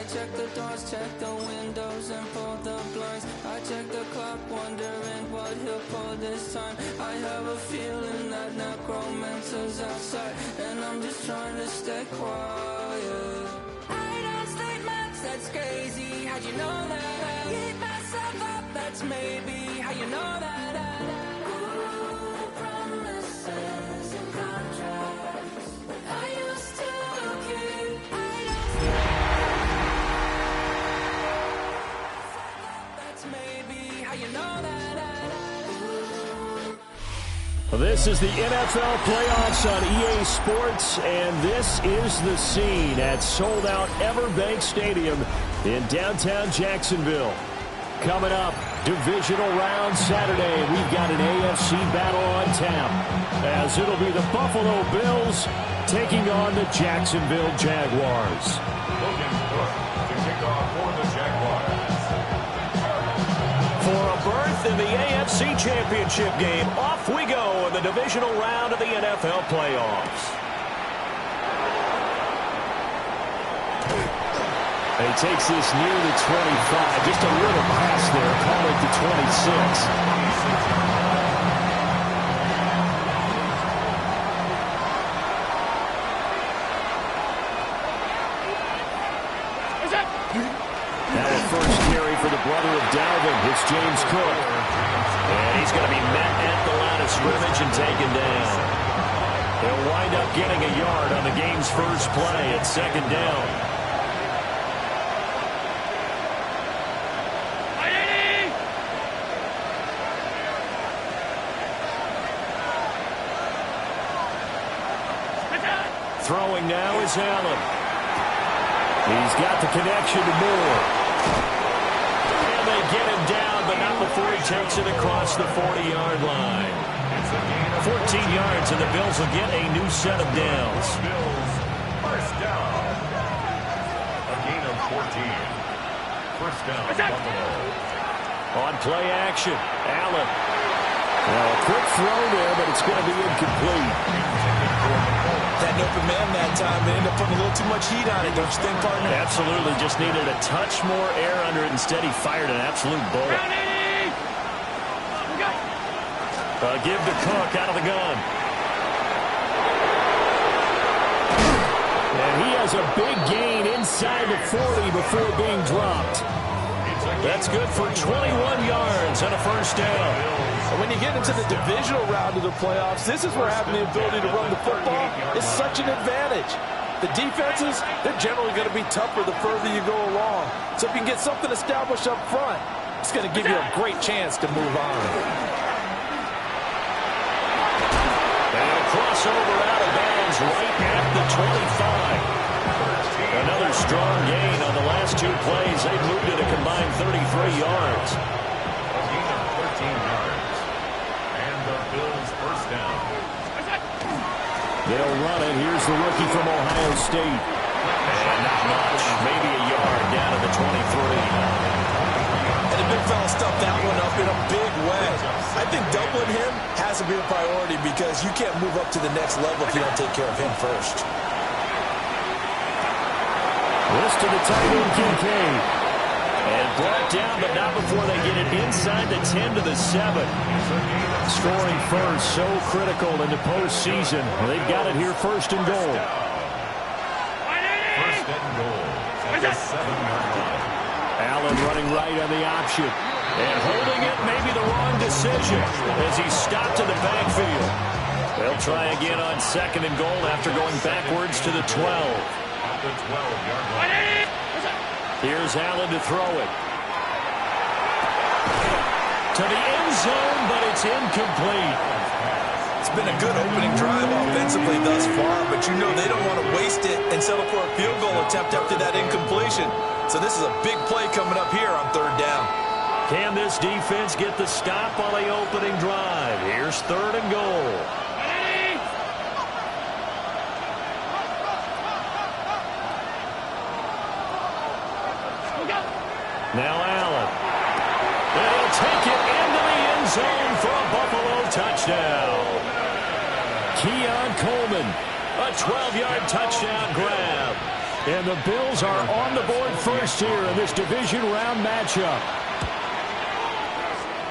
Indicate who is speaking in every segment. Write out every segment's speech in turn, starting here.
Speaker 1: I check the doors, check the windows, and pull the blinds. I check the clock, wondering what he'll pull this time. I have a feeling that necromancer's outside, and I'm just trying to stay quiet. I don't statements, that's crazy. How'd you know that? Keep myself up, that's maybe how you know that. Ooh, promises and contracts I used to keep. That's maybe how you know that.
Speaker 2: This is the NFL playoffs on EA Sports, and this is the scene at sold-out Everbank Stadium in downtown Jacksonville. Coming up, divisional round Saturday, we've got an AFC battle on tap, as it'll be the Buffalo Bills taking on the Jacksonville Jaguars.
Speaker 3: Looking to kick off for the Jaguars.
Speaker 2: For a berth in the AFC Championship game, off we go in the divisional round of the NFL playoffs. He takes this near the 25, just a little pass there, call it the 26. For the brother of Dalvin, it's James Cook. And he's going to be met at the line of scrimmage and taken down. He'll wind up getting a yard on the game's first play at second down. Throwing now is Allen. He's got the connection to Moore. They get him down, but not before he takes it across the 40-yard line. 14 yards, and the Bills will get a new set of downs.
Speaker 3: Bills, first down. A gain of 14. First down, Buffalo.
Speaker 2: On play action, Allen. Well, a quick throw there, but it's going to be incomplete.
Speaker 4: That open man that time, they ended up putting a little too much heat on it, don't you think, partner?
Speaker 2: Absolutely, just needed a touch more air under it. Instead, he fired an absolute bullet. Give to Cook out of the gun. And he has a big gain inside the 40 before being dropped. That's good for 21 yards and a first down.
Speaker 4: And when you get into the divisional round of the playoffs, this is where having the ability to run the football is such an advantage. The defenses, they're generally going to be tougher the further you go along. So if you can get something established up front, it's going to give you a great chance to move on.
Speaker 2: And a crossover out of bounds right at the 25. Another strong gain on the last two plays. They've moved it a combined 33 yards.
Speaker 3: A gain of 13 yards. And the Bills first down.
Speaker 2: They'll run it. Here's the rookie from Ohio State. And not much. Maybe a yard down to the 23.
Speaker 4: And the big fella stuffed that one up in a big way. I think doubling him has to be a priority because you can't move up to the next level if you don't take care of him first.
Speaker 2: This to the tight end, Kincaid. And brought down, but not before they get it inside the 10 to the 7. Scoring first, so critical in the postseason. They've got it here first and goal.
Speaker 3: First and goal at the 7-yard line.
Speaker 2: Allen running right on the option. And holding it, maybe the wrong decision as he stopped in the backfield. They'll try again on second and goal after going backwards to the 12.
Speaker 3: The 12-yard line.
Speaker 2: Here's Allen to throw it. To the end zone, but it's incomplete.
Speaker 4: It's been a good opening drive offensively thus far, but you know they don't want to waste it and settle for a field goal attempt after that incompletion. So this is a big play coming up here on third down.
Speaker 2: Can this defense get the stop on the opening drive? Here's third and goal. Now Allen. And he'll take it into the end zone for a Buffalo touchdown. Keon Coleman, a 12-yard touchdown grab. And the Bills are on the board first here in this division round matchup.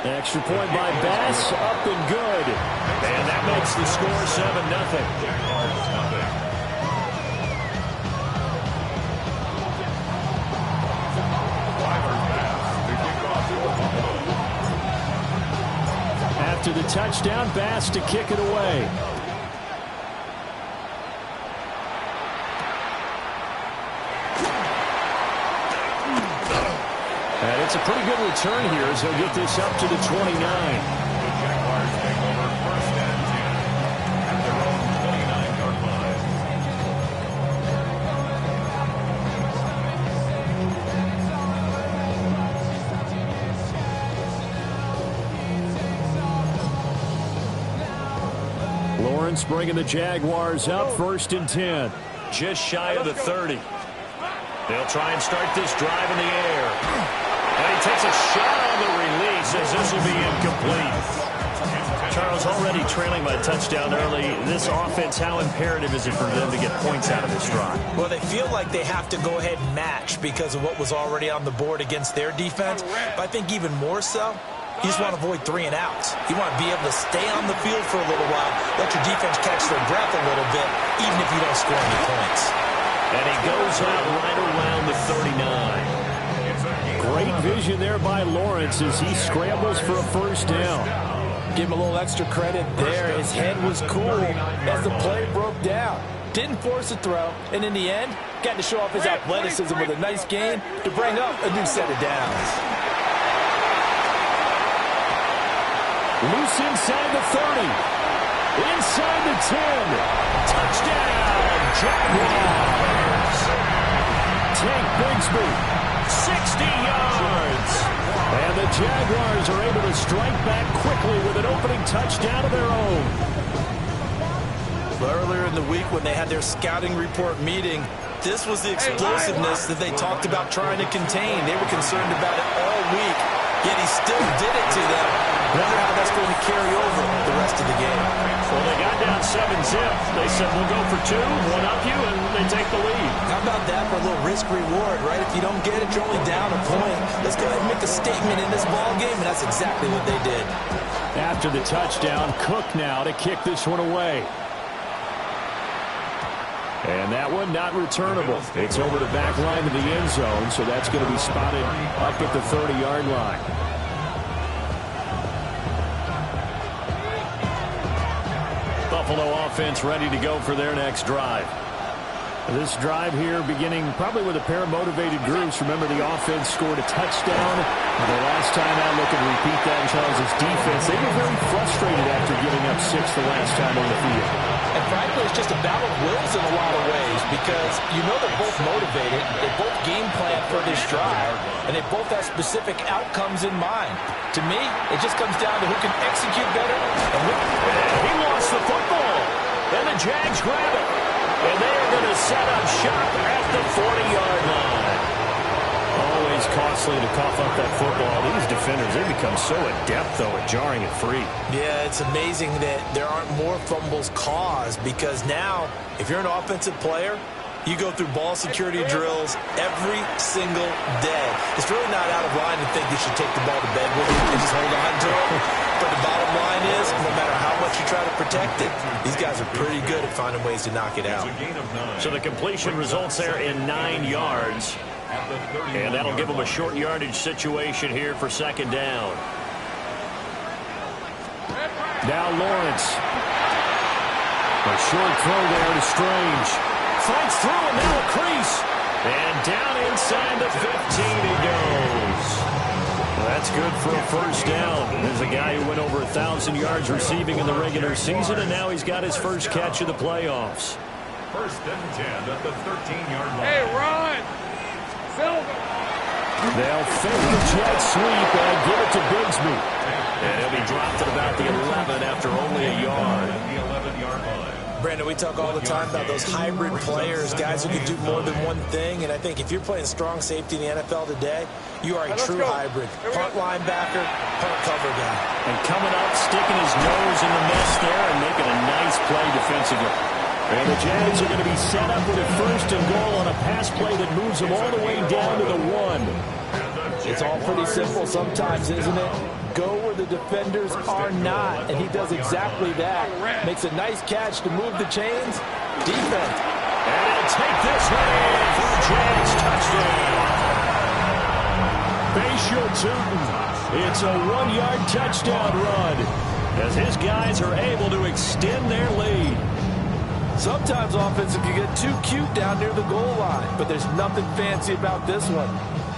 Speaker 2: Extra point by Bass, up and good. And that makes the score 7-0. After the touchdown, Bass to kick it away. And it's a pretty good return here as he'll get this up to the 29.
Speaker 3: The Jaguars take over 1st and 10 at their own 29-yard line.
Speaker 2: Lawrence bringing the Jaguars up 1st and 10. Just shy of the 30. They'll try and start this drive in the air. And he takes a shot on the release as this will be incomplete. Charles, already trailing by a touchdown early. This offense, how imperative is it for them to get points out of this drive?
Speaker 4: Well, they feel like they have to go ahead and match because of what was already on the board against their defense. But I think even more so, you just want to avoid 3 and outs. You want to be able to stay on the field for a little while, let your defense catch their breath a little bit, even if you don't score any points.
Speaker 2: And he goes out right around the 39. Great vision there by Lawrence as he scrambles for a 1st down.
Speaker 4: Give him a little extra credit there. His head was cool as the play broke down. Didn't force a throw, and in the end, got to show off his athleticism with a nice gain to bring up a new set of downs.
Speaker 2: Loose inside the 30. Inside the 10. Touchdown, Jaguars. Tank Bigsby, 60 yards. And the Jaguars are able to strike back quickly with an opening touchdown of their own.
Speaker 4: Earlier in the week when they had their scouting report meeting, this was the explosiveness that they talked about trying to contain. They were concerned about it all week, yet he still did it to them. Wonder how that's going to carry over the rest of the game.
Speaker 2: Well, they got down 7-zip. They said, we'll go for 2, one up you, and they take the lead.
Speaker 4: How about that for a little risk-reward, right? If you don't get it, you're only down a point. Let's go ahead and make a statement in this ball game, and that's exactly what they did.
Speaker 2: After the touchdown, Cook now to kick this one away. And that one not returnable. It's over the back line of the end zone, so that's going to be spotted up at the 30-yard line. Buffalo offense ready to go for their next drive. This drive here beginning probably with a pair of motivated groups. Remember, the offense scored a touchdown. The last time out, look and repeat that in Charles' defense. They were very frustrated after giving up 6 the last time on the field.
Speaker 4: And frankly, it's just a battle of wills in a lot of ways because you know they're both motivated. They both game plan for this drive, and they both have specific outcomes in mind. To me, it just comes down to who can execute better. And
Speaker 2: he lost the football, and the Jags grab it. And they're going to set up shop at the 40-yard line. Always costly to cough up that football. These defenders, they become so adept, though, at jarring it free.
Speaker 4: Yeah, it's amazing that there aren't more fumbles caused because now, if you're an offensive player, you go through ball security drills every single day. It's really not out of line to think you should take the ball to bed with you and just hold on to it. But the bottom line is, no matter how much you try to protect it, these guys are pretty good at finding ways to knock it out.
Speaker 2: So the completion results there in 9 yards. And that'll give them a short yardage situation here for 2nd down. Now Lawrence. A short throw there to Strange. Fights through and now a crease. And down inside the 15 he goes. Well, that's good for a 1st down. There's a guy who went over 1,000 yards receiving in the regular season, and now he's got his first catch of the playoffs.
Speaker 3: 1st and 10 at the 13-yard line.
Speaker 5: Hey, run! Silver!
Speaker 2: They'll fake the jet sweep and give it to Bigsby. And he'll be dropped at about the 11 after only a yard.
Speaker 3: The 11-yard line.
Speaker 4: Brandon, we talk all the time about those hybrid players, guys who can do more than one thing. And I think if you're playing strong safety in the NFL today, you are a true hybrid. Punt linebacker, punt cover guy.
Speaker 2: And coming up, sticking his nose in the mess there and making a nice play defensively. And the Jags are going to be set up with a 1st and goal on a pass play that moves them all the way down to the 1.
Speaker 4: It's all pretty simple sometimes, isn't it? Go where the defenders are not, and he does exactly that. Makes a nice catch to move the chains. Defense.
Speaker 2: And he'll take this one in for a Jags touchdown. Facial tootin'. It's a 1-yard touchdown run as his guys are able to extend their lead.
Speaker 4: Sometimes offense can get too cute down near the goal line, but there's nothing fancy about this one.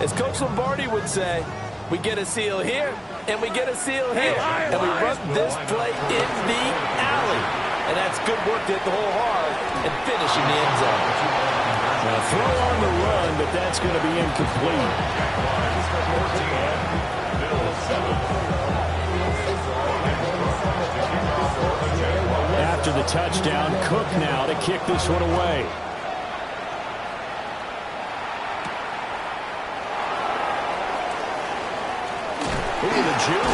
Speaker 4: As Coach Lombardi would say, we get a seal here, and we get a seal here, and we run this play in the alley. And that's good work to hit the hole hard and finish in the end zone.
Speaker 2: Now throw on the run, but that's going to be incomplete. After the touchdown, Cook now to kick this one away. Look at the juke.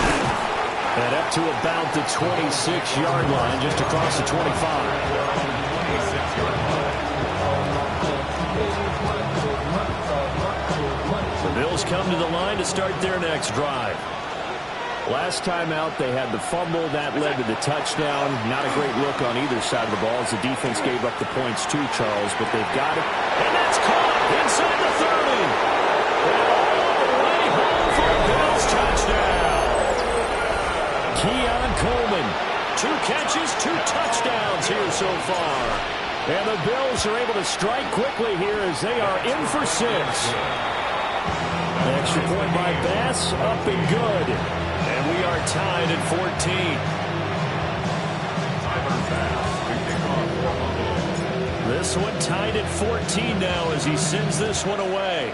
Speaker 2: And up to about the 26-yard line, just across the 25. The Bills come to the line to start their next drive. Last time out, they had the fumble. That led to the touchdown. Not a great look on either side of the ball as the defense gave up the points too, Charles, but they've got it. And that's caught inside the 30. And all the way home for a Bills touchdown. Keon Coleman, 2 catches, 2 touchdowns here so far. And the Bills are able to strike quickly here as they are in for 6. Extra point by Bass, up and good. And we are tied at 14. This one tied at 14 now as he sends this one away.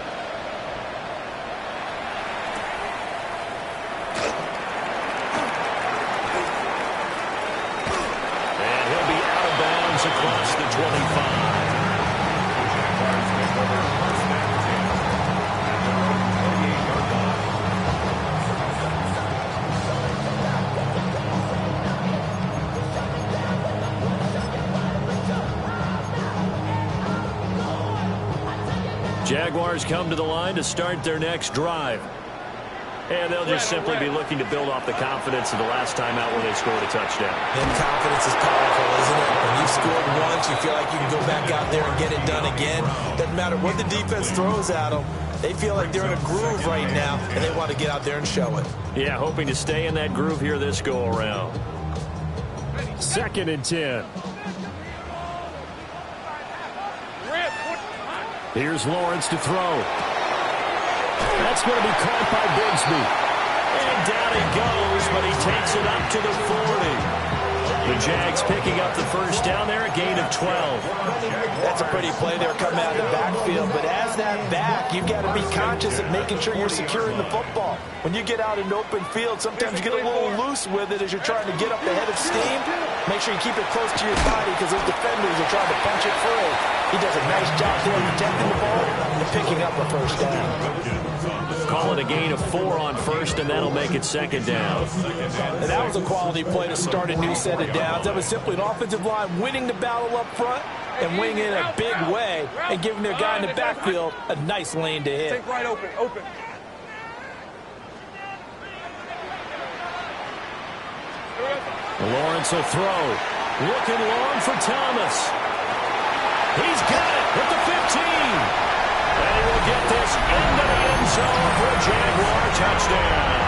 Speaker 2: And he'll be out of bounds across the 25. Jaguars come to the line to start their next drive. And they'll just simply be looking to build off the confidence of the last time out where they scored a touchdown.
Speaker 6: And confidence is powerful, isn't it? When you've scored once, you feel like you can go back out there and get it done again. Doesn't matter what the defense throws at them. They feel like they're in a groove right now, and they want to get out there and show it.
Speaker 2: Yeah, hoping to stay in that groove here this go-around. 2nd and 10. Here's Lawrence to throw. That's going to be caught by Bigsby. And down he goes, but he takes it up to the 40. The Jags picking up the first down there, a gain of 12.
Speaker 4: That's a pretty play there coming out of the backfield, but as that back, you've got to be conscious of making sure you're securing the football. When you get out in open field, sometimes you get a little loose with it as you're trying to get up the head of steam. Make sure you keep it close to your body because those defenders are trying to punch it through. He does a nice job there protecting the ball and picking up a first down.
Speaker 2: Call it a gain of 4 on first, and that'll make it 2nd down.
Speaker 4: And that was a quality play to start a new set of downs. That was simply an offensive line winning the battle up front and winning in a big way and giving their guy in the backfield a nice lane to hit.
Speaker 5: Take right open, open.
Speaker 2: Lawrence will throw. Looking long for Thomas. He's got it at the 15. And he will get this into the end zone for a Jaguar touchdown.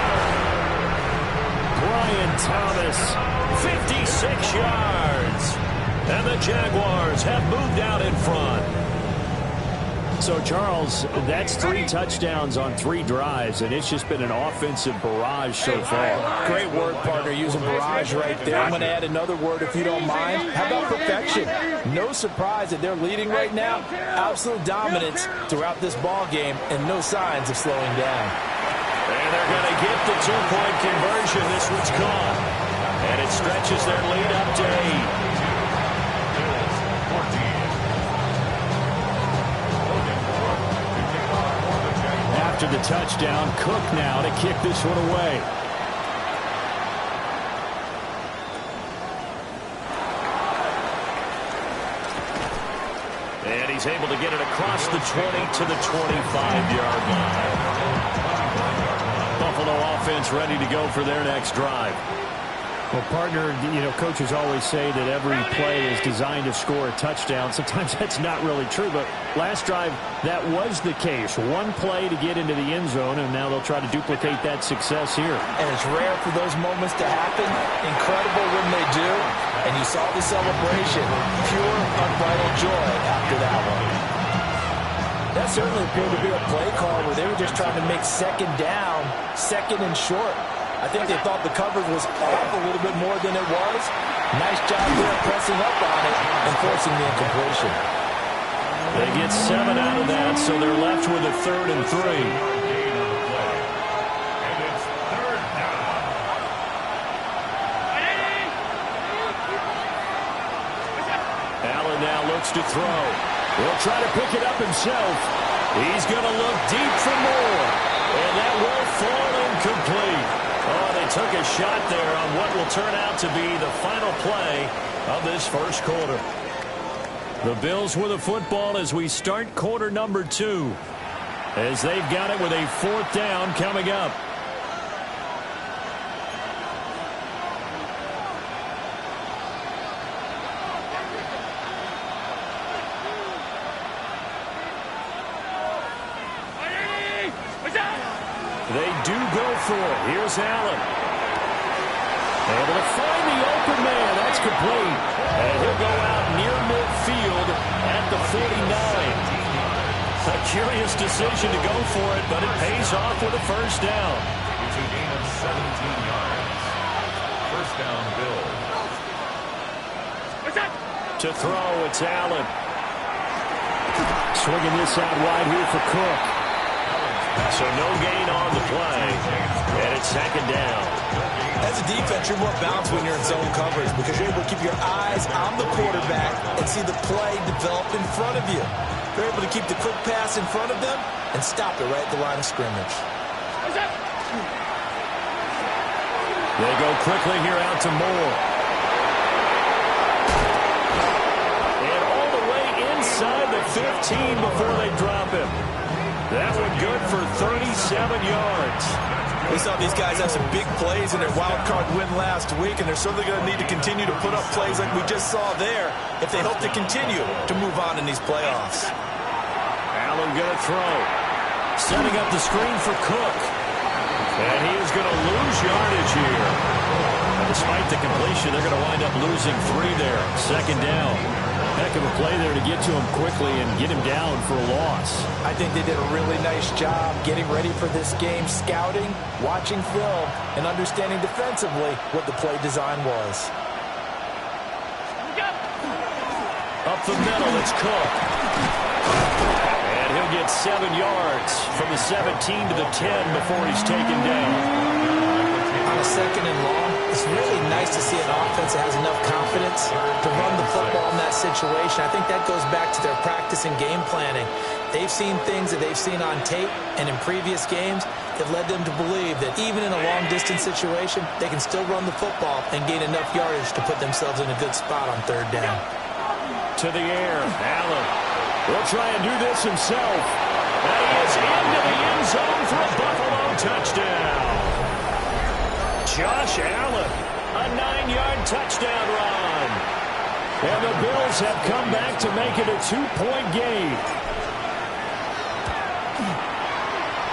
Speaker 2: Brian Thomas, 56 yards. And the Jaguars have moved out in front. So, Charles, that's 3 touchdowns on 3 drives, and it's just been an offensive barrage so far.
Speaker 4: Great word, partner, using barrage right there. I'm going to add another word if you don't mind. How about perfection? No surprise that they're leading right now. Absolute dominance throughout this ball game and no signs of slowing down.
Speaker 2: And they're going to get the 2-point conversion. This one's caught. And it stretches their lead up to 8. After the touchdown, Cook now to kick this one away. he's able to get it across the 20 to the 25-yard line. Buffalo offense ready to go for their next drive.
Speaker 7: Well, partner, coaches always say that every play is designed to score a touchdown. Sometimes that's not really true, but last drive, that was the case. One play to get into the end zone, and now they'll try to duplicate that success here.
Speaker 6: And it's rare for those moments to happen. Incredible when they do. And you saw the celebration. Pure, unbridled joy after that one. That certainly appeared to be a play call where they were just trying to make second down, second and short. I think they thought the coverage was off a little bit more than it was. Nice job there pressing up on it and forcing the incompletion.
Speaker 2: They get 7 out of that, so they're left with a 3rd and 3.
Speaker 3: And it's 3rd down.
Speaker 2: Allen now looks to throw. He'll try to pick it up himself. He's going to look deep for more. And that will fall incomplete. Oh, they took a shot there on what will turn out to be the final play of this first quarter. The Bills with a football as we start quarter number 2. As they've got it with a 4th down coming up. They do go for it. Here's Allen. Able to find the open man. That's complete. And he'll go out near midfield at the 49. A curious decision to go for it, but it pays off with a first down.
Speaker 3: It's a gain of 17 yards. First down, Bills.
Speaker 2: To throw, it's Allen. Swinging this out wide here for Cook. So no gain on the play, and it's 2nd down.
Speaker 6: As a defense, you're more balanced when you're in zone coverage because you're able to keep your eyes on the quarterback and see the play develop in front of you. They're able to keep the quick pass in front of them and stop it right at the line of scrimmage.
Speaker 2: They go quickly here out to Moore. And all the way inside the 15 before they drop him. That one good for 37 yards.
Speaker 6: We saw these guys have some big plays in their wild card win last week, and they're certainly going to need to continue to put up plays like we just saw there if they hope to continue to move on in these playoffs.
Speaker 2: Allen going to throw. Setting up the screen for Cook. And he is going to lose yardage here. And despite the completion, they're going to wind up losing 3 there. 2nd down. Heck of a play there to get to him quickly and get him down for a loss.
Speaker 6: I think they did a really nice job getting ready for this game, scouting, watching film, and understanding defensively what the play design was.
Speaker 2: Up the middle, it's Cook. And he'll get 7 yards from the 17 to the 10 before he's taken down.
Speaker 6: On a 2nd and long, it's really nice to see an offense that has enough confidence to run the football in that situation. I think that goes back to their practice and game planning. They've seen things that they've seen on tape and in previous games that led them to believe that even in a long-distance situation, they can still run the football and gain enough yardage to put themselves in a good spot on 3rd down.
Speaker 2: To the air, Allen will try and do this himself. And he is into the end zone for a Buffalo touchdown. Josh Allen, a 9-yard touchdown run. And the Bills have come back to make it a 2-point game.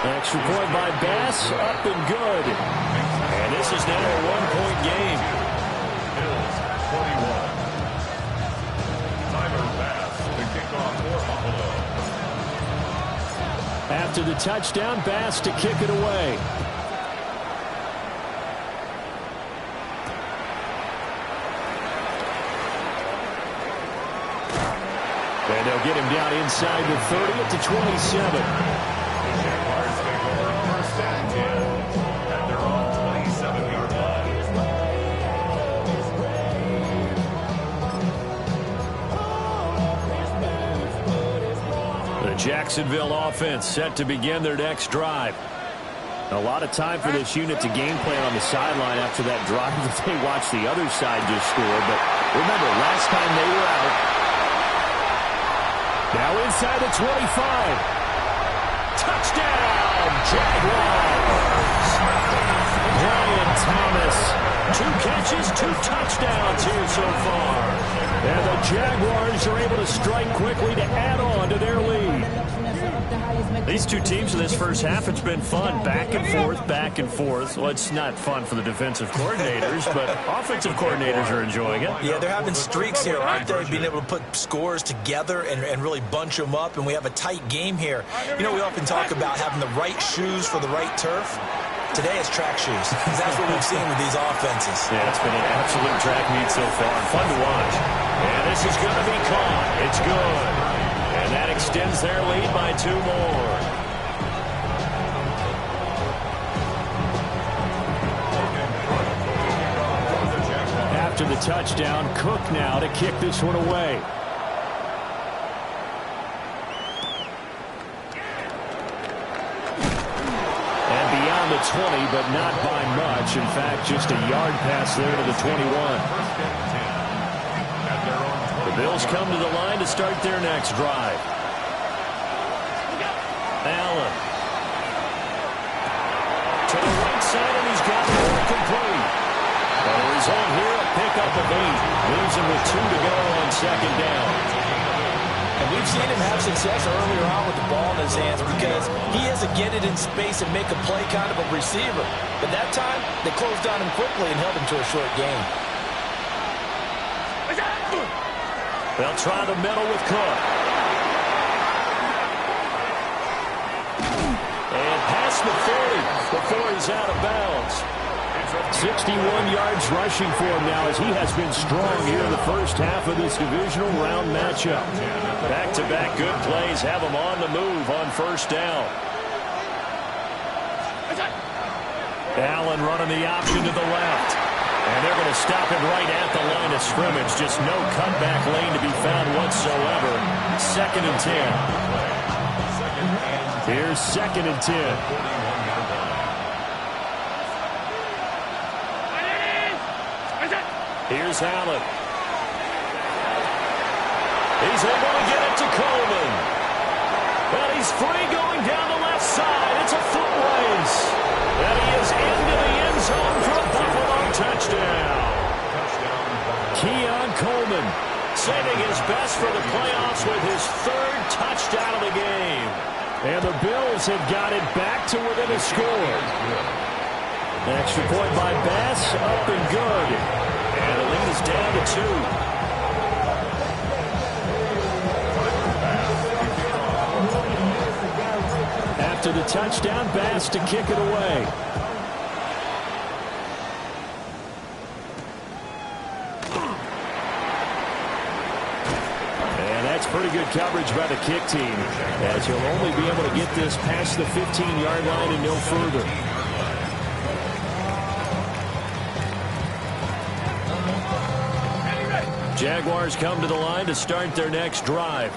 Speaker 2: Extra point by Bass, up and good. And this is now a 1-point game.
Speaker 3: Bills 21. Tyler Bass, the kickoff for Buffalo.
Speaker 2: After the touchdown, Bass to kick it away. And they'll get him down inside the 30 at the 27.
Speaker 3: The Jaguars take over 1st and 10 at their own 27-yard line.
Speaker 2: The Jacksonville offense set to begin their next drive. A lot of time for this unit to game plan on the sideline after that drive that they watched the other side just score. But remember, last time they were out, Now inside the 25. Touchdown, Jaguars. Brian Thomas. 2 catches, 2 touchdowns here so far. And the Jaguars are able to strike quickly to add on to their lead. These two teams in this first half, it's been fun. Back and forth, back and forth. Well, it's not fun for the defensive coordinators, but offensive coordinators are enjoying it.
Speaker 6: Yeah, they're having streaks here, aren't they? Being able to put scores together and really bunch them up, and we have a tight game here. You know, we often talk about having the right shoes for the right turf. Today it's track shoes. That's what we've seen with these offenses.
Speaker 2: Yeah, it's been an absolute track meet so far. Fun to watch. And this is going to be caught. It's good. And that extends their lead by 2 more. After the touchdown, Cook now to kick this one away. And beyond the 20, but not by much. In fact, just a yard pass there to the 21. The Bills come to the line to start their next drive. Allen. To the right side, and he's got it all complete. The result here, a pickup of 8. Leaves him with 2 to go on second down.
Speaker 6: And we've seen him have success earlier on with the ball in his hands because he has to get it in space and make a play kind of a receiver. But that time, they closed on him quickly and held him to a short gain.
Speaker 2: They'll try the middle with Cook. And past the 40 before he's out of bounds. 61 yards rushing for him now as he has been strong here in the first half of this divisional round matchup. Back-to-back good plays have him on the move on first down. Allen running the option to the left. And they're going to stop him right at the line of scrimmage. Just no cutback lane to be found whatsoever. 2nd and 10. Here's 2nd and 10. Here's Allen. He's able to get it to Coleman. But he's free going down the left side. It's a foot race. And he is into the end zone for a Buffalo touchdown. Keon Coleman saving his best for the playoffs with his 3rd touchdown of the game. And the Bills have got it back to within a score. An extra point by Bass, up and good. And the lead is down to 2. After the touchdown, Bass to kick it away. And that's pretty good coverage by the kick team, as he'll only be able to get this past the 15-yard line and no further. Jaguars come to the line to start their next drive.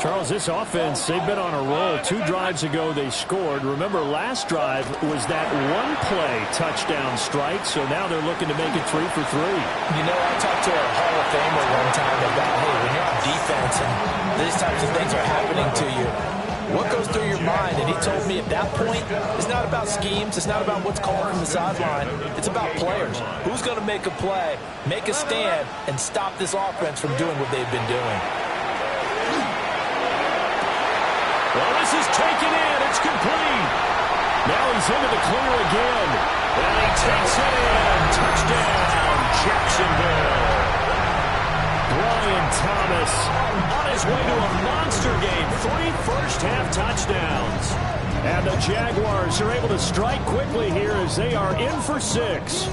Speaker 2: Charles, this offense, they've been on a roll. 2 drives ago, they scored. Remember, last drive was that 1-play touchdown strike, so now they're looking to make it 3 for 3.
Speaker 6: You know, I talked to a Hall of Famer one time about, hey, when you're on defense and these types of things are happening to you, what goes through your mind? And he told me at that point, it's not about schemes. It's not about what's called from the sideline. It's about players. Who's going to make a play, make a stand, and stop this offense from doing what they've been doing?
Speaker 2: Well, this is taken in. It's complete. Now he's into the clear again. And he takes it in. Touchdown, Jacksonville. Brian Thomas on his way to a monster game. 3 first-half touchdowns. And the Jaguars are able to strike quickly here as they are in for 6.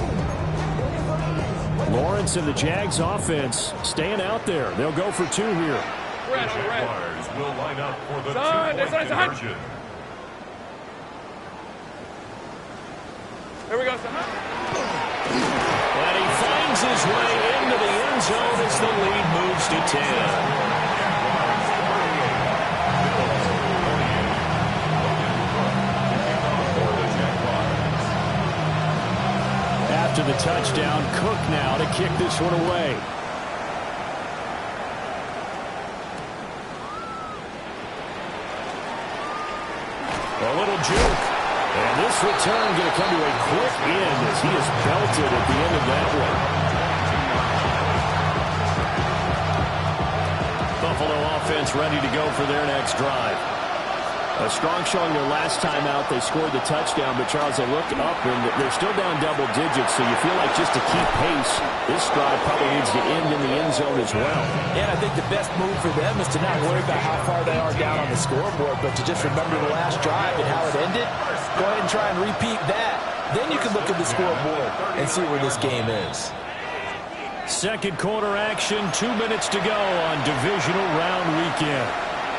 Speaker 2: Lawrence and the Jags offense staying out there. They'll go for 2 here.
Speaker 3: The Jaguars will line up for the 2-point conversion.
Speaker 5: Here we go, son.
Speaker 2: And he finds his way into the end zone as the lead moves to 10. After the touchdown, Cook now to kick this one away. little juke. And this return going to come to a quick end as he is belted at the end of that one. Buffalo offense ready to go for their next drive. A strong showing their last time out. They scored the touchdown, but Charles, they look up, and they're still down double digits, so you feel like just to keep pace, this drive probably needs to end in the end zone as well.
Speaker 6: Yeah, I think the best move for them is to not worry about how far they are down on the scoreboard, but to just remember the last drive and how it ended. Go ahead and try and repeat that. Then you can look at the scoreboard and see where this game is.
Speaker 2: Second quarter action, 2 minutes to go on divisional round weekend.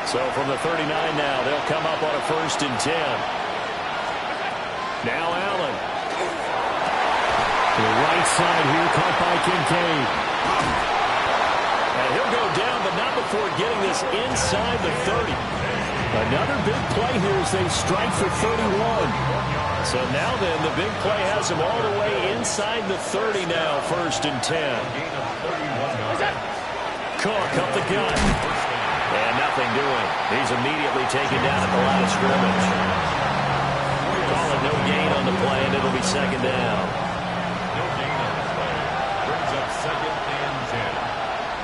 Speaker 2: So from the 39 now, they'll come up on a 1st and 10. Now Allen. To the right side here, caught by Kincaid. And he'll go down, but not before getting this inside the 30. Another big play here as they strike for 31. So now then, the big play has them all the way inside the 30 now, 1st and 10. Cook up the gut. And nothing doing. He's immediately taken down at the line of scrimmage. Call it no gain on the play, and it'll be 2nd down.
Speaker 3: No gain on the play. Brings up 2nd and 10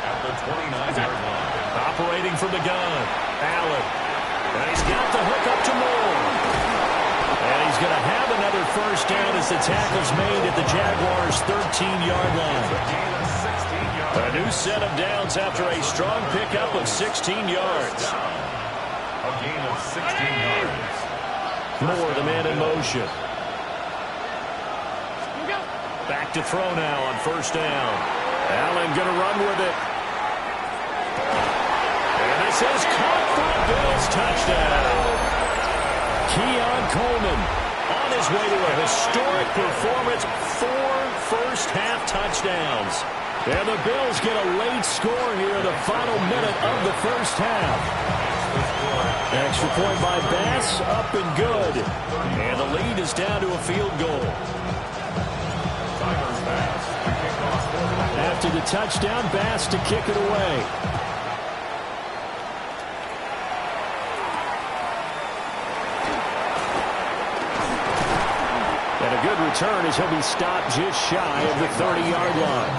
Speaker 3: at the 29-yard line.
Speaker 2: Operating from the gun. Allen. And he's got the hook up to Moore. And he's going to have another 1st down as the tackle's made at the Jaguars' 13-yard line. A new set of downs after a strong pickup of 16 yards.
Speaker 3: A gain of 16 yards.
Speaker 2: Moore, the man in motion. Back to throw now on 1st down. Allen going to run with it. And this is caught for a Bills touchdown. Keon Coleman on his way to a historic performance. 4 first-half touchdowns. And the Bills get a late score here in the final minute of the 1st half. Extra point by Bass, up and good. And the lead is down to a field goal. After the touchdown, Bass to kick it away. And a good return as he'll be stopped just shy of the 30-yard line.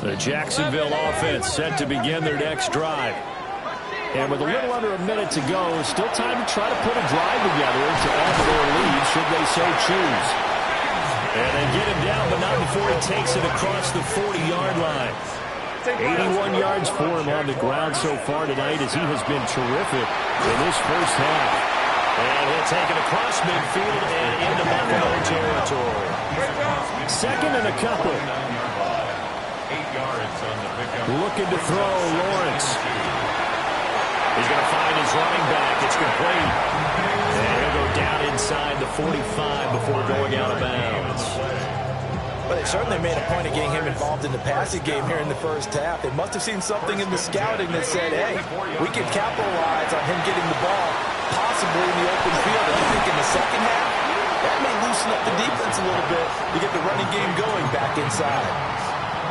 Speaker 2: The Jacksonville offense set to begin their next drive. And with a little under a minute to go, still time to try to put a drive together to add to their lead should they so choose. And they get him down, but not before he takes it across the 40-yard line. 81 yards for him on the ground so far tonight as he has been terrific in this 1st half. And he'll take it across midfield and into Buffalo territory. 2nd and a couple.
Speaker 3: 8 yards on the pickup.
Speaker 2: Looking to throw, Lawrence. He's going to find his running back. It's complete. And he'll go down inside the 45 before going out of bounds.
Speaker 6: But they certainly made a point of getting him involved in the passing game here in the 1st half. They must have seen something in the scouting that said, hey, we can capitalize on him getting the ball, possibly in the open field. And I think in the 2nd half, that may loosen up the defense a little bit to get the running game going back inside.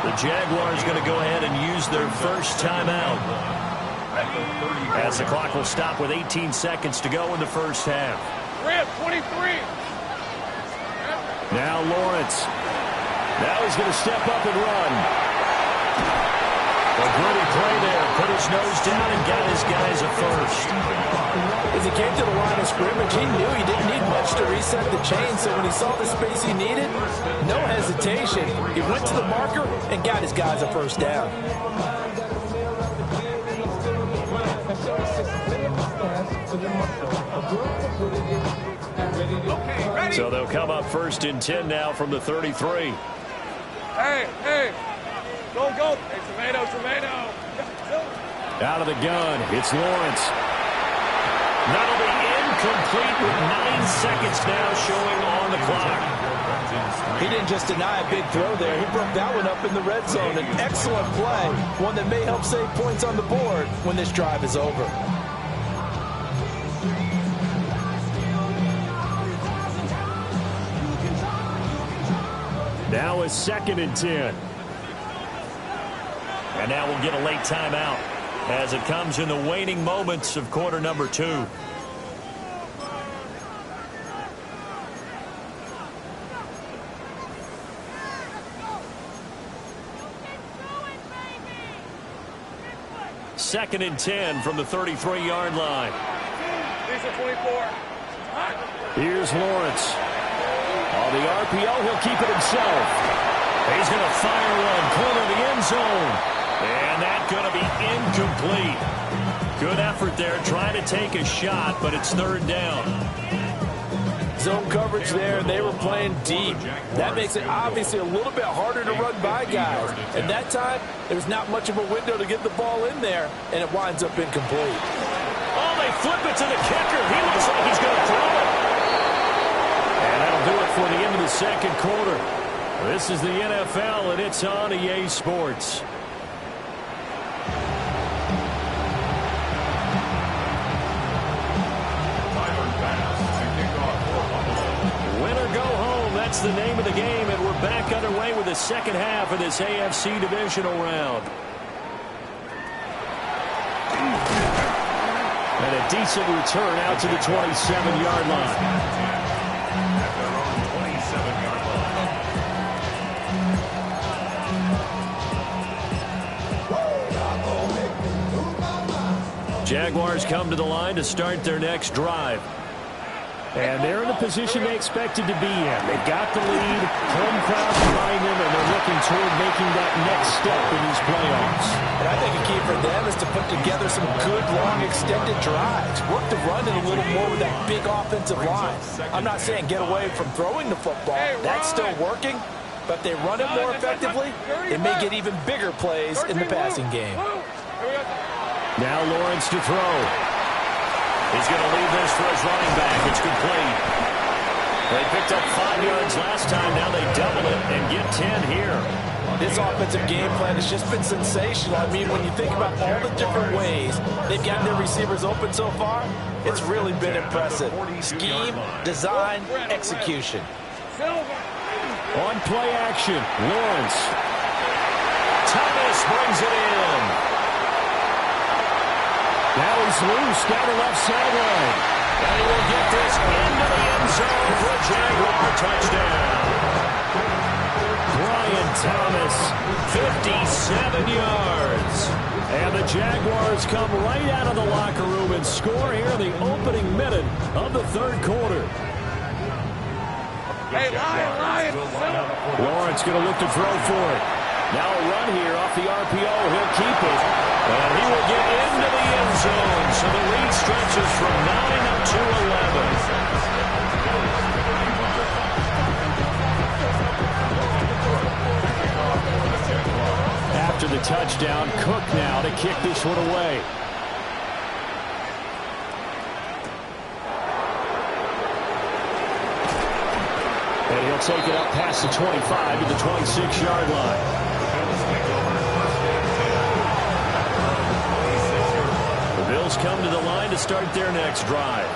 Speaker 2: The Jaguars going to go ahead and use their 1st timeout as the clock will stop with 18 seconds to go in the 1st half.
Speaker 5: 23.
Speaker 2: Now Lawrence. Now he's going to step up and run. A gritty play there. Put his nose down and got his guys a 1st.
Speaker 6: As he came to the line of scrimmage, he knew he didn't need much to reset the chain, so when he saw the space he needed, no hesitation. He went to the marker and got his guys a 1st down.
Speaker 2: So they'll come up 1st and 10 now from the 33.
Speaker 5: Hey. Go. Hey, Tremaino.
Speaker 2: Out of the gun, it's Lawrence. That'll be incomplete with 9 seconds now showing on the clock.
Speaker 6: He didn't just deny a big throw there. He broke that one up in the red zone. An excellent play, one that may help save points on the board when this drive is over.
Speaker 2: Now a 2nd and 10.
Speaker 8: And now we'll get a late timeout as it comes in the waning moments of quarter number 2. Second and 10 from the 33-yard line.
Speaker 5: These are 24.
Speaker 2: Here's Lawrence. On the RPO, he'll keep it himself. He's going to fire one, corner of the end zone. And that's going to be incomplete. Good effort there, trying to take a shot, but it's 3rd down.
Speaker 4: Zone coverage there, and they were playing deep. That makes it obviously a little bit harder to run by guys. And that time, there's not much of a window to get the ball in there, and it winds up incomplete.
Speaker 8: Oh, they flip it to the kicker. He looks like he's going to throw it.
Speaker 2: And that'll do it for the end of the 2nd quarter. This is the NFL, and it's on EA Sports. Win or go home, that's the name of the game, and we're back underway with the second half of this AFC divisional round. And a decent return out to the 27-yard line. Jaguars come to the line to start their next drive. And they're in the position they expected to be in. They've got the lead, home crowd behind them, and they're looking toward making that next step in these playoffs.
Speaker 4: And I think a key for them is to put together some good, long, extended drives. Work the run in a little more with that big offensive line. I'm not saying get away from throwing the football. That's still working. But they run it more effectively, they may get even bigger plays in the passing game.
Speaker 2: Now Lawrence to throw. He's going to leave this for his running back. It's complete. They picked up 5 yards last time. Now they double it and get 10 here.
Speaker 4: This offensive game plan has just been sensational. I mean, when you think about all the different ways they've gotten their receivers open so far, it's really been impressive. Scheme, design, execution.
Speaker 2: On play action, Lawrence. Thomas brings it in. Now he's loose down the left sideline. And he will get this into the end zone for a Jaguar touchdown. Brian Thomas, 57 yards. And the Jaguars come right out of the locker room and score here in the opening minute of the 3rd quarter.
Speaker 5: Hey, Lion.
Speaker 2: Lawrence going to look to throw for it. Now a run here off the RPO. He'll keep it. And he will get into the end zone. So the lead stretches from 9 up to 11. After the touchdown, Cook now to kick this one away. And he'll take it up past the 25 to the 26-yard line. The Bills come to the line to start their next drive.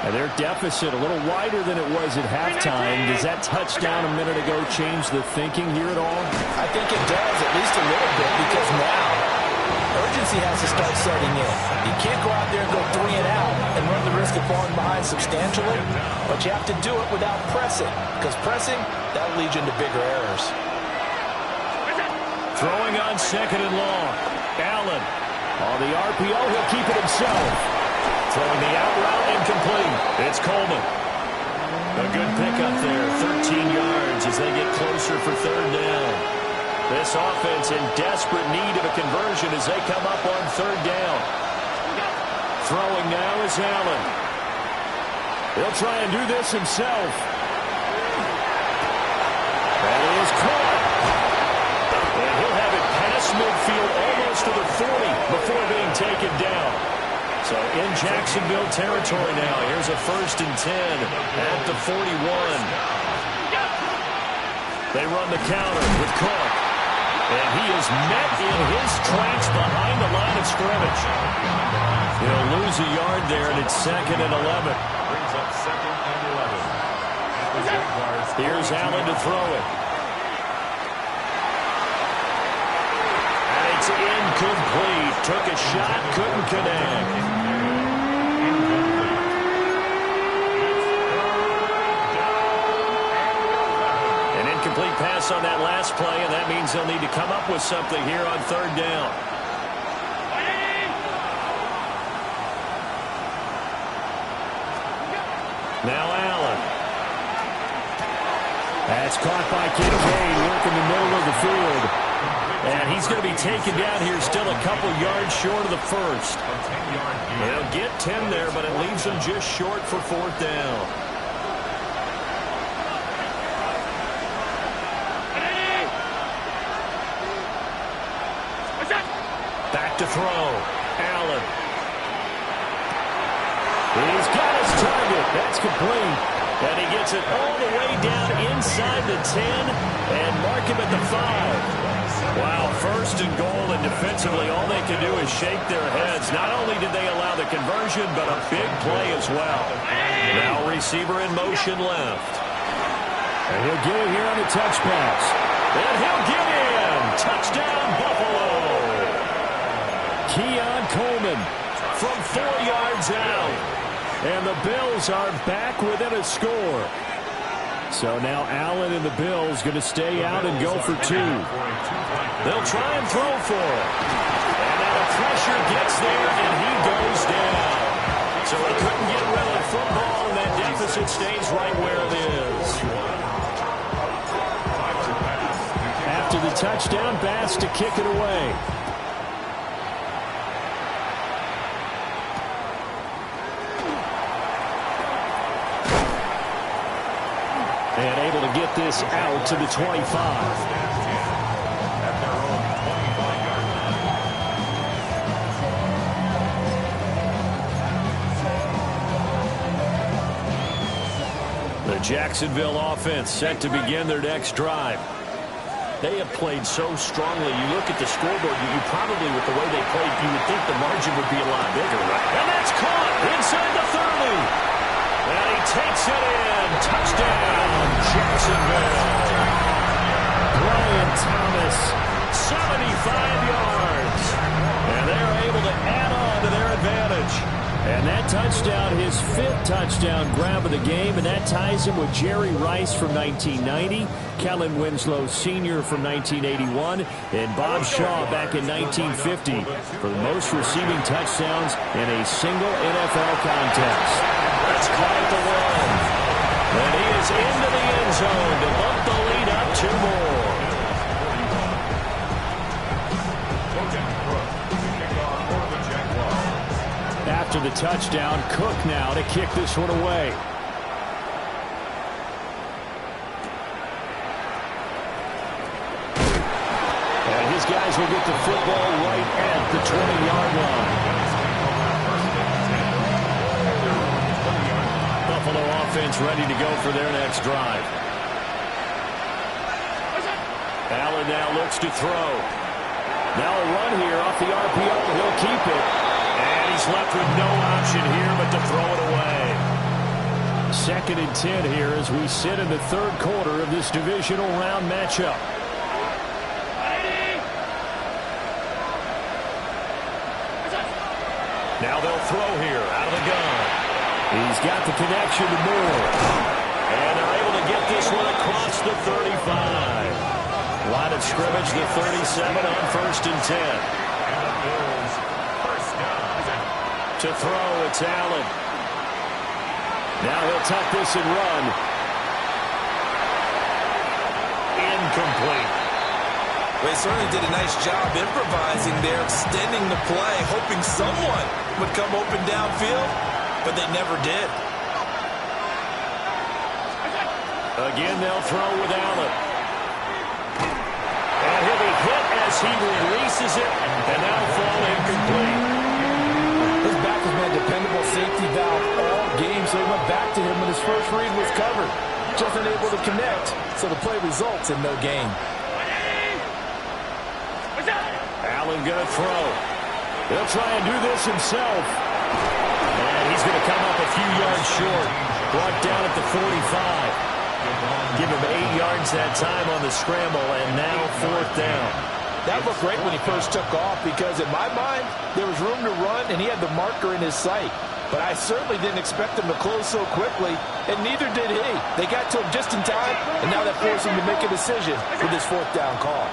Speaker 2: And their deficit a little wider than it was at halftime. Does that touchdown a minute ago change the thinking here at all?
Speaker 4: I think it does, at least a little bit, because now urgency has to start setting in. You can't go out there and go 3 and out and run the risk of falling behind substantially, but you have to do it without pressing, because pressing, that'll lead you into bigger errors.
Speaker 2: Throwing on 2nd and long. Allen on the RPO, he'll keep it himself. Throwing the out route incomplete. It's Coleman. A good pickup there, 13 yards as they get closer for 3rd down. This offense in desperate need of a conversion as they come up on 3rd down. Throwing now is Allen. He'll try and do this himself. That is caught. And he'll have it past midfield almost to the 40 before being taken down. So in Jacksonville territory now. Here's a 1st and 10 at the 41. They run the counter with Cook. And he is met in his tracks behind the line of scrimmage. He'll lose a yard there, and it's 2nd and 11.
Speaker 3: Brings up 2nd and 11.
Speaker 2: Here's Allen to throw it.
Speaker 8: Incomplete. Took a shot, couldn't connect. Complete pass on that last play, and that means they'll need to come up with something here on third down. Now Allen.
Speaker 7: That's caught by Kincaid, working the middle of the field.
Speaker 8: And he's going to be taken down here, still a couple yards short of the first. They'll get 10 there, but it leaves them just short for fourth down. Back to throw. Allen.
Speaker 7: He's got his target. That's complete.
Speaker 8: And he gets it all the way down inside the 10 and mark him at the 5. Wow, first and goal, and defensively all they can do is shake their heads. Not only did they allow the conversion, but a big play as well. Now receiver in motion left.
Speaker 7: And he'll get it here on the touch pass.
Speaker 8: And he'll get in. Touchdown, Buffalo.
Speaker 7: Keon Coleman
Speaker 8: from 4 yards out.
Speaker 7: And the Bills are back within a score. So now Allen and the Bills going to stay out and go for 2.
Speaker 8: They'll try and throw for it. And now the pressure gets there, and he goes down. So he couldn't get rid of the football, and that deficit stays right where it is.
Speaker 7: After the touchdown, Bass to kick it away. And able to get this out to the 25.
Speaker 8: The Jacksonville offense set to begin their next drive. They have played so strongly. You look at the scoreboard, you probably, with the way they played, you would think the margin would be a lot bigger, right? And that's caught inside the 30. And he takes it in. Touchdown, Jacksonville.
Speaker 7: Brian Thomas,
Speaker 8: 75 yards. And they're able to add on to their advantage.
Speaker 7: And that touchdown, his 5th touchdown grab of the game, and that ties him with Jerry Rice from 1990, Kellen Winslow Sr. from 1981, and Bob Shaw back in 1950 for the most receiving touchdowns in a single NFL contest.
Speaker 8: That's quite the run. And he is into the end zone to bump the lead up 2 more.
Speaker 7: After the touchdown, Cook now to kick this one away. And his guys will get the football right at the 20-yard line.
Speaker 8: Buffalo offense ready to go for their next drive. Allen now looks to throw. Now a run here off the RPO. He'll keep it. And he's left with no option here but to throw it away.
Speaker 7: 2nd and 10 here as we sit in the 3rd quarter of this divisional round matchup.
Speaker 8: Now they'll throw here out of the gun.
Speaker 7: He's got the connection to Moore.
Speaker 8: And they're able to get this one across the 35. Line of scrimmage, the 37 on 1st and 10. To throw, it's Allen. Now he'll tuck this and run. Incomplete.
Speaker 6: Well, he certainly did a nice job improvising there, extending the play, hoping someone would come open downfield, but they never did.
Speaker 8: Again, they'll throw with Allen. And he'll be hit as he releases it, and that'll fall incomplete.
Speaker 4: His back has been a dependable safety valve all game, so he went back to him when his first read was covered. Just unable to connect, so the play results in no gain.
Speaker 8: Allen going to throw. He'll try and do this himself. And he's going to come up a few yards short. Brought down at the 45. Give him 8 yards that time on the scramble, and now 4th down.
Speaker 4: That looked great when he first took off because, in my mind, there was room to run and he had the marker in his sight. But I certainly didn't expect him to close so quickly, and neither did he. They got to him just in time, and now that forced him to make a decision with his fourth down call.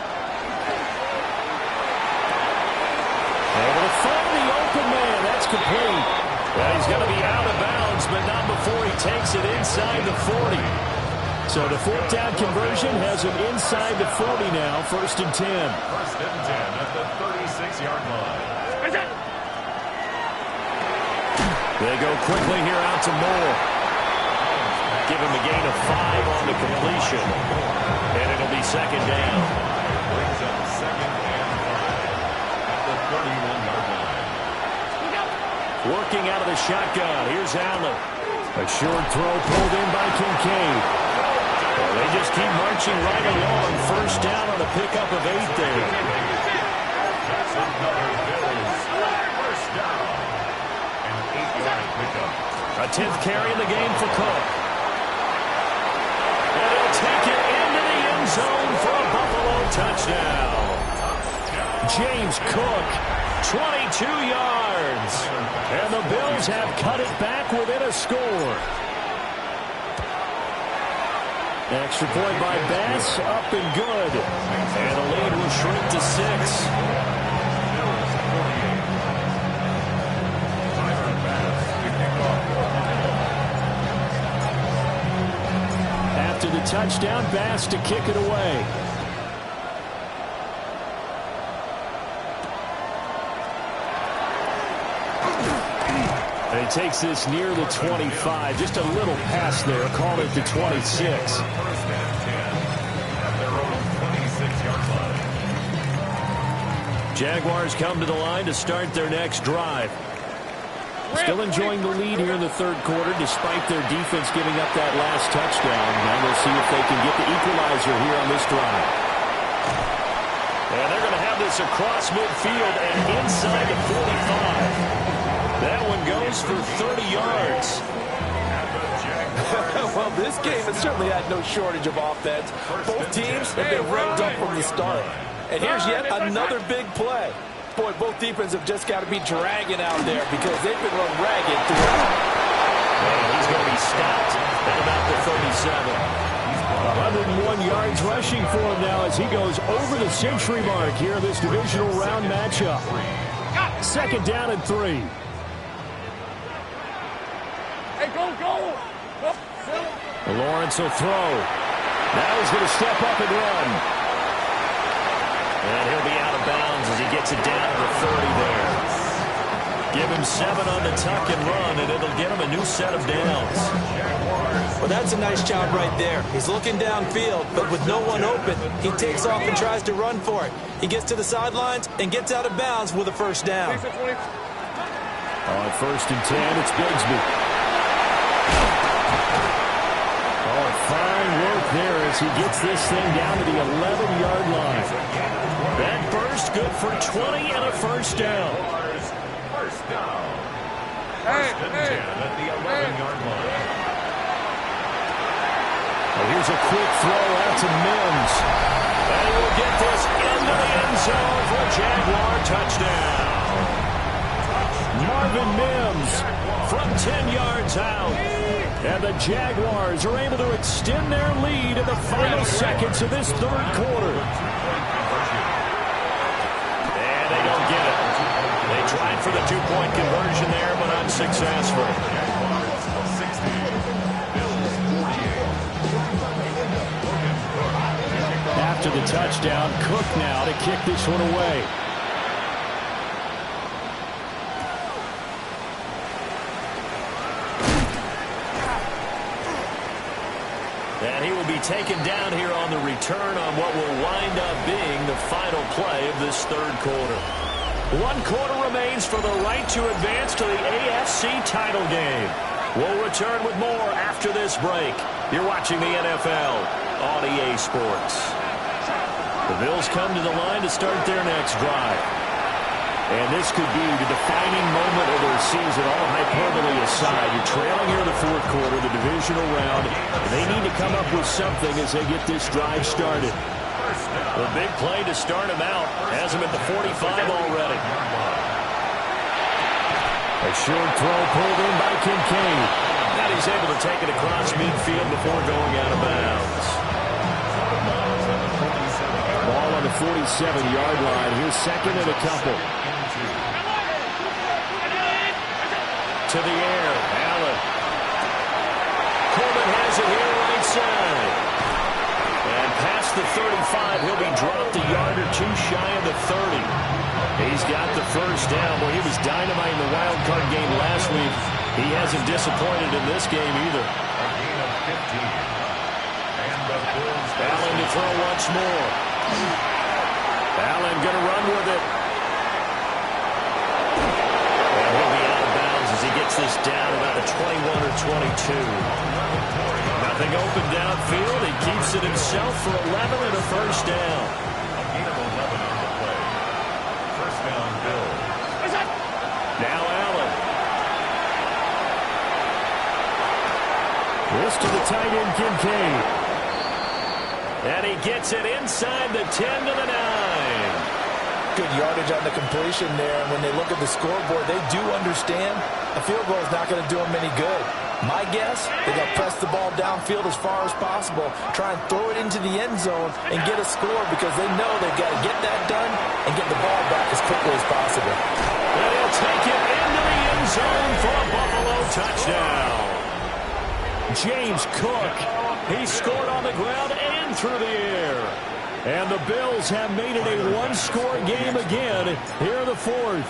Speaker 2: Able to find the open man. That's complete. Well, he's going to be out of bounds, but not before he takes it inside the 40. So the fourth down conversion has him inside the 40 now, 1st and 10.
Speaker 3: 1st and 10 at the 36-yard line.
Speaker 2: They go quickly here out to Moore. Give him a gain of 5 on the completion. And it'll be 2nd down.
Speaker 3: Brings up 2nd and 5 at the 31-yard line.
Speaker 2: Working out of the shotgun. Here's Allen. A short throw pulled in by Kincaid. Well, they just keep marching right along. 1st down on a pickup of 8 there.
Speaker 3: That's another Bills 1st down. An 8-yard pickup.
Speaker 2: A 10th carry in the game for Cook. And he'll take it into the end zone for a Buffalo touchdown. James Cook, 22 yards. And the Bills have cut it back within a score. Extra point by Bass, up and good. And the lead will shrink to 6. After the touchdown, Bass to kick it away. And he takes this near the 25. Just a little pass there. Call it the 26. Jaguars come to the line to start their next drive. Still enjoying the lead here in the 3rd quarter despite their defense giving up that last touchdown. Now we'll see if they can get the equalizer here on this drive. And they're going to have this across midfield and inside the 45. That one goes for 30 yards.
Speaker 4: Well, this game has certainly had no shortage of offense. Both teams have been revved up from the start. And here's yet another big play. Boy, both defenses have just got to be dragging out there because they've been run ragged throughout.
Speaker 2: And he's going to be stopped at about the 37. 101 yards rushing for him now as he goes over the century mark here in this divisional round matchup. 2nd down and 3.
Speaker 5: Hey, go!
Speaker 2: Lawrence will throw. Now he's going to step up and run. And he'll be out of bounds as he gets it down to the 30 there. Give him 7 on the tuck and run, and it'll get him a new set of downs.
Speaker 6: Well, that's a nice job right there. He's looking downfield, but with no one open, he takes off and tries to run for it. He gets to the sidelines and gets out of bounds with a 1st down.
Speaker 2: On 1st and 10, it's Bigsby. Oh, fine work there as he gets this thing down to the 11-yard line. That burst good for 20 and a 1st down.
Speaker 3: 1st down. 1st and 10 at the 11-yard line.
Speaker 2: Well, here's a quick throw out to Mims. And he will get this into the end zone for a Jaguar touchdown. Marvin Mims from 10 yards out. And the Jaguars are able to extend their lead in the final seconds of this 3rd quarter. And they don't get it. They tried for the 2-point conversion there, but unsuccessful. After the touchdown, Cook now to kick this one away. And he will be taken down here on the return on what will wind up being the final play of this 3rd quarter. 1 quarter remains for the right to advance to the AFC title game. We'll return with more after this break. You're watching the NFL on EA Sports. The Bills come to the line to start their next drive. And this could be the defining moment of their season, all hyperbole aside. You're trailing here in the 4th quarter, the divisional round. And they need to come up with something as they get this drive started. The big play to start him out. Has him at the 45 already.
Speaker 7: A short throw pulled in by Kincaid.
Speaker 2: And he's able to take it across midfield before going out of bounds.
Speaker 7: Ball on the 47-yard line. Here's second and a couple.
Speaker 2: To the air, Allen. Coleman has it here right side. And past the 35, he'll be dropped a yard or two shy of the 30. He's got the first down. Well, he was dynamite in the wild card game last week. He hasn't disappointed in this game either.
Speaker 3: A gain of 15. And the Bills.
Speaker 2: Allen to throw once more. Allen going to run with it. And he'll be out of bounds as he gets this down about the 21 or 22. Nothing open downfield. He keeps it himself for 11 and a first down.
Speaker 3: A gain of 11 on the play. First down, Bills.
Speaker 2: Now Allen.
Speaker 7: This to the tight end, Kincaid.
Speaker 2: And he gets it inside the 10 to the 9.
Speaker 6: Good yardage on the completion there. And when they look at the scoreboard, they do understand a field goal is not going to do them any good. My guess, they're going to press the ball downfield as far as possible, try and throw it into the end zone and get a score because they know they've got to get that done and get the ball back as quickly as possible.
Speaker 2: And he'll take it into the end zone for a Buffalo touchdown. James Cook, he scored on the ground and through the air. And the Bills have made it a one-score game again here in the fourth.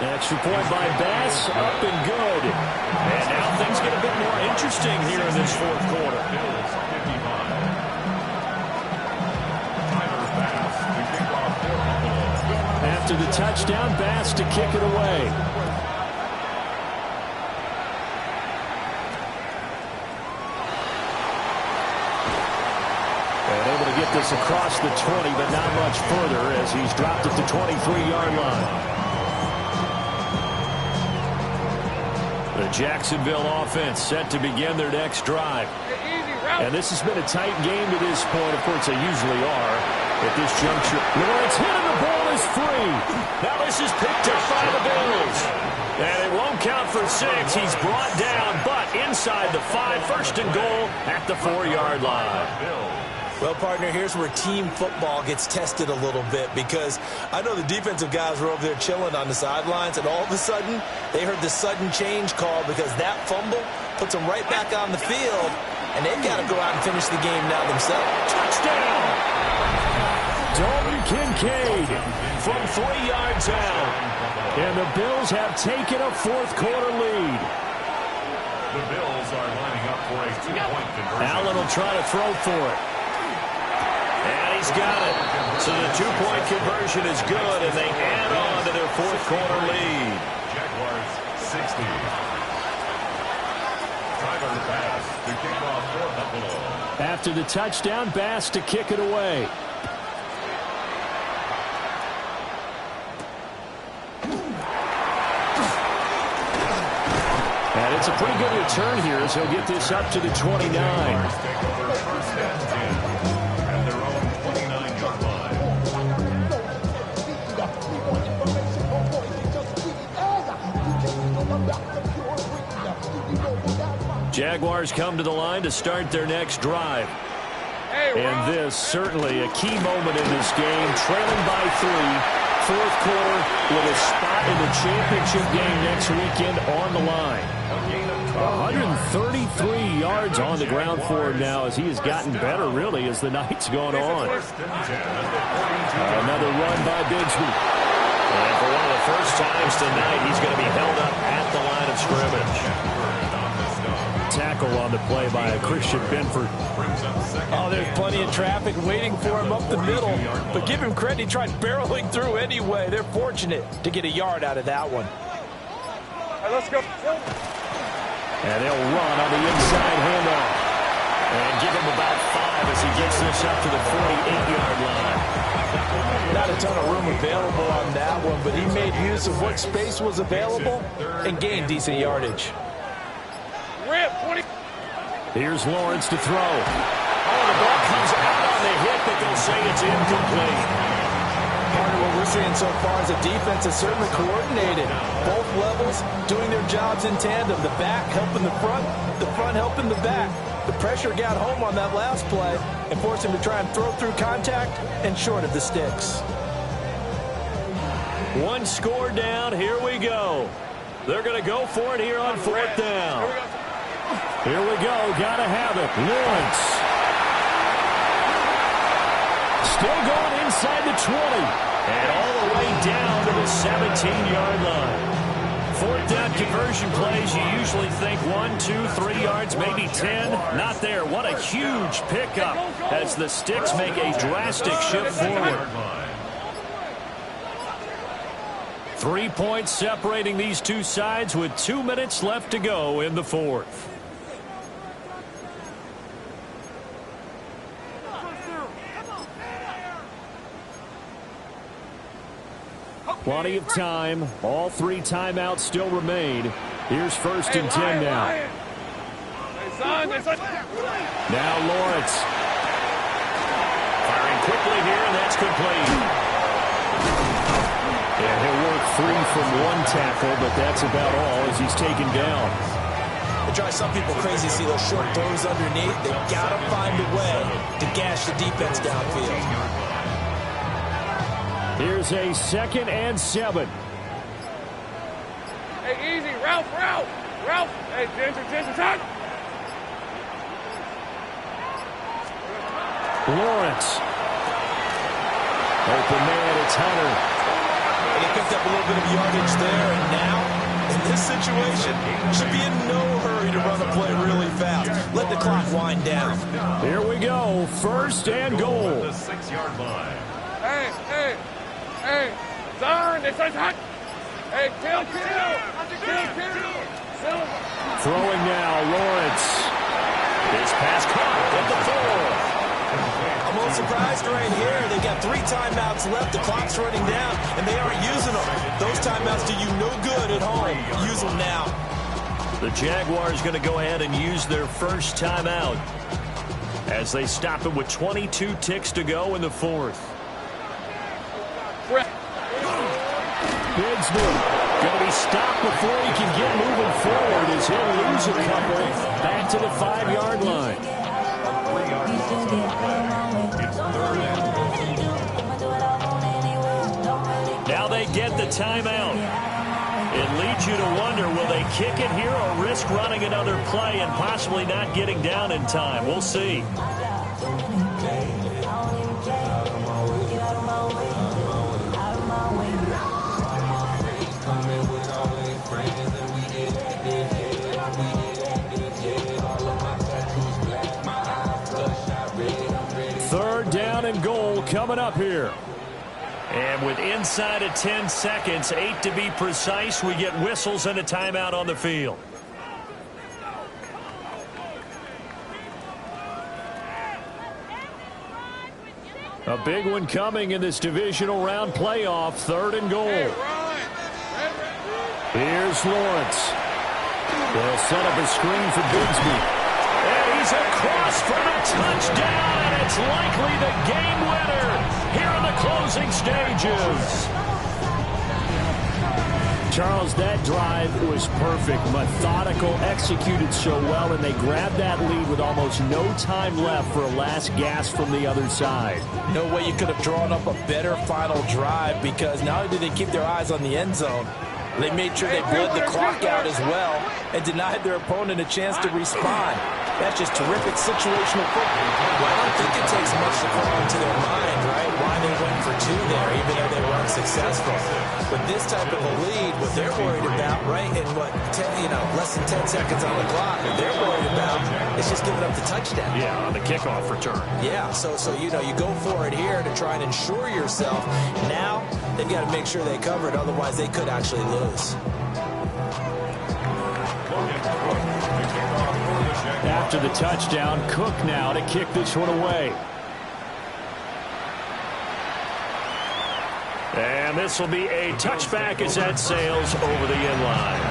Speaker 2: Extra point by Bass, up and good. And now things get a bit more interesting here in this fourth quarter.
Speaker 3: Bills 55. Tyler Bass to kick off for Buffalo.
Speaker 7: After the touchdown, Bass to kick it away.
Speaker 2: And able to get this across the 20, but not much further as he's dropped at the 23-yard line. The Jacksonville offense set to begin their next drive. And this has been a tight game to this point. Of course, they usually are at this juncture. Lawrence hit and the ball is free. Now this is picked up by the Bills. And it won't count for 6. He's brought down, but inside the 5. First and goal at the 4-yard line.
Speaker 6: Well, partner, here's where team football gets tested a little bit because I know the defensive guys were over there chilling on the sidelines, and all of a sudden, they heard the sudden change call because that fumble puts them right back on the field, and they've got to go out and finish the game now themselves.
Speaker 2: Touchdown! Dalton Kincaid from 3 yards out. And the Bills have taken a fourth-quarter lead.
Speaker 3: The Bills are lining up for a 2-point conversion.
Speaker 2: Allen will try to throw for it. And he's got it. So the 2-point conversion is good, and they add on to their fourth-quarter lead.
Speaker 3: Jaguars 60. Tyler Bass to kick off for Buffalo.
Speaker 7: After the touchdown, Bass to kick it away. And it's a pretty good return here as he'll get this up to the 29.
Speaker 3: Jaguars take over first and 10 at their own 29-yard line.
Speaker 2: Jaguars come to the line to start their next drive. And this certainly a key moment in this game, trailing by 3. Fourth quarter with a spot in the championship game next weekend on the line. 133 yards on the ground for him now as he has gotten better, really, as the night's gone on. Another run by Bigsby.
Speaker 8: And for one of the first times tonight, he's going to be held up at the line of scrimmage.
Speaker 7: Tackle on the play by Christian Benford.
Speaker 4: Oh, there's plenty of traffic waiting for him up the middle. But give him credit, he tried barreling through anyway. They're fortunate to get a yard out of that one.
Speaker 5: All right, let's go.
Speaker 2: And they'll run on the inside handoff. And give him about 5 as he gets this up to the 48-yard line.
Speaker 6: Not a ton of room available on that one, but he made use of what space was available and gained decent yardage.
Speaker 5: Rip, 20.
Speaker 2: Here's Lawrence to throw.
Speaker 8: Oh, the ball comes out on the hit, but they'll say it's incomplete.
Speaker 4: Part of what we're seeing so far is the defense is certainly coordinated. Both levels doing their jobs in tandem. The back helping the front helping the back. The pressure got home on that last play and forced him to try and throw through contact and short of the sticks.
Speaker 2: One score down. Here we go. They're going to go for it here on fourth down. Here we go. Got to have it. Lawrence. Still going inside the 20. And all the way down to the 17-yard line. Fourth down conversion plays, you usually think 1, 2, 3 yards, maybe 10. Not there. What a huge pickup as the Sticks make a drastic shift forward. 3 points separating these two sides with 2 minutes left to go in the fourth. Plenty of time. All 3 timeouts still remain. Here's first and 10 now. Now Lawrence. Firing quickly here, and that's complete. And he'll work free from one tackle, but that's about all as he's taken down.
Speaker 6: It drives some people crazy to see those short throws underneath. They've got to find a way to gash the defense downfield.
Speaker 2: Here's a 2nd and 7.
Speaker 5: Hey, easy. Ralph. Hey, Ginger, time.
Speaker 2: Lawrence. Open man, it's Hunter.
Speaker 6: And he picked up a little bit of yardage there, and now, in this situation, should be in no hurry to run the play really fast. Let the clock wind down.
Speaker 2: Here we go. First and goal.
Speaker 3: The 6-yard line.
Speaker 5: Hey, Zahn, this is hot. Hey, kill.
Speaker 2: Throwing now, Lawrence. This pass caught at the 4.
Speaker 6: I'm a little surprised right here. They got 3 timeouts left. The clock's running down, and they aren't using them. Those timeouts do you no good at home. Use them now.
Speaker 2: The Jaguars going to go ahead and use their first timeout as they stop it with 22 ticks to go in the fourth. Bigsby going to be stopped before he can get moving forward as he'll lose a couple back to the 5-yard line. Now they get the timeout. It leads you to wonder, will they kick it here or risk running another play and possibly not getting down in time? We'll see. And goal coming up here. And with inside of 10 seconds, 8 to be precise, we get whistles and a timeout on the field. A big one coming in this divisional round playoff. 3rd and goal. Here's Lawrence. They'll set up a screen for Bigsby. And he's across for a touchdown, and it's likely the game winner here in the closing stages. Charles, that drive was perfect, methodical, executed so well, and they grabbed that lead with almost no time left for a last gasp from the other side.
Speaker 4: No way you could have drawn up a better final drive, because not only did they keep their eyes on the end zone, they made sure they bled the clock out as well and denied their opponent a chance to respond. That's just terrific situational football.
Speaker 6: Well, I don't think it takes much to come into their mind, right, why they went for 2 there, even though they were unsuccessful. With this type of a lead, what they're worried about, right, in less than 10 seconds on the clock, what they're worried about is just giving up the touchdown.
Speaker 2: Yeah, on the kickoff return.
Speaker 6: Yeah, so you go for it here to try and ensure yourself. Now, they've got to make sure they cover it, otherwise they could actually lose.
Speaker 2: After the touchdown, Cook now to kick this one away. And this will be a touchback as that sails over the end line.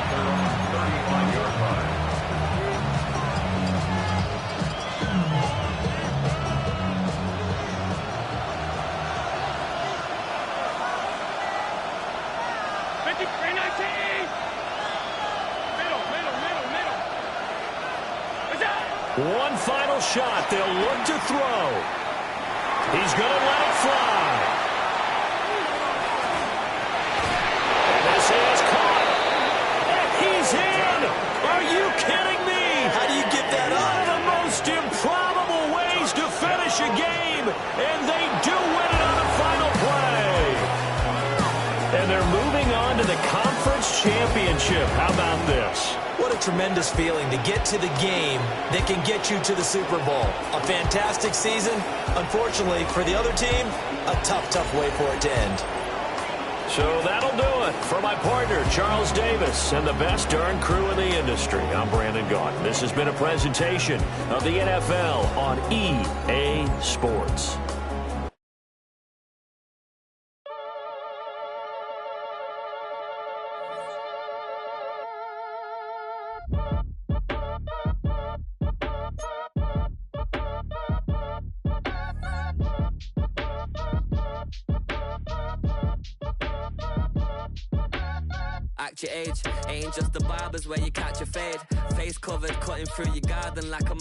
Speaker 5: 319. Middle. What's that?
Speaker 2: One final shot. They'll look to throw. He's going to let it fly. And this is caught. And he's in. Are you kidding me?
Speaker 6: How do you get that
Speaker 2: One
Speaker 6: up?
Speaker 2: of the most improbable ways to finish a game. And they do win it on the final play. And they're moving on to the conference championship. How about this?
Speaker 6: What a tremendous feeling to get to the game that can get you to the Super Bowl. A fantastic season. Unfortunately, for the other team, a tough way for it to end.
Speaker 2: So that'll do it for my partner, Charles Davis, and the best darn crew in the industry. I'm Brandon Gaughan. This has been a presentation of the NFL on EA Sports.
Speaker 1: Act your age, ain't just the barbers where you catch a fade. Face covered, cutting through your garden like a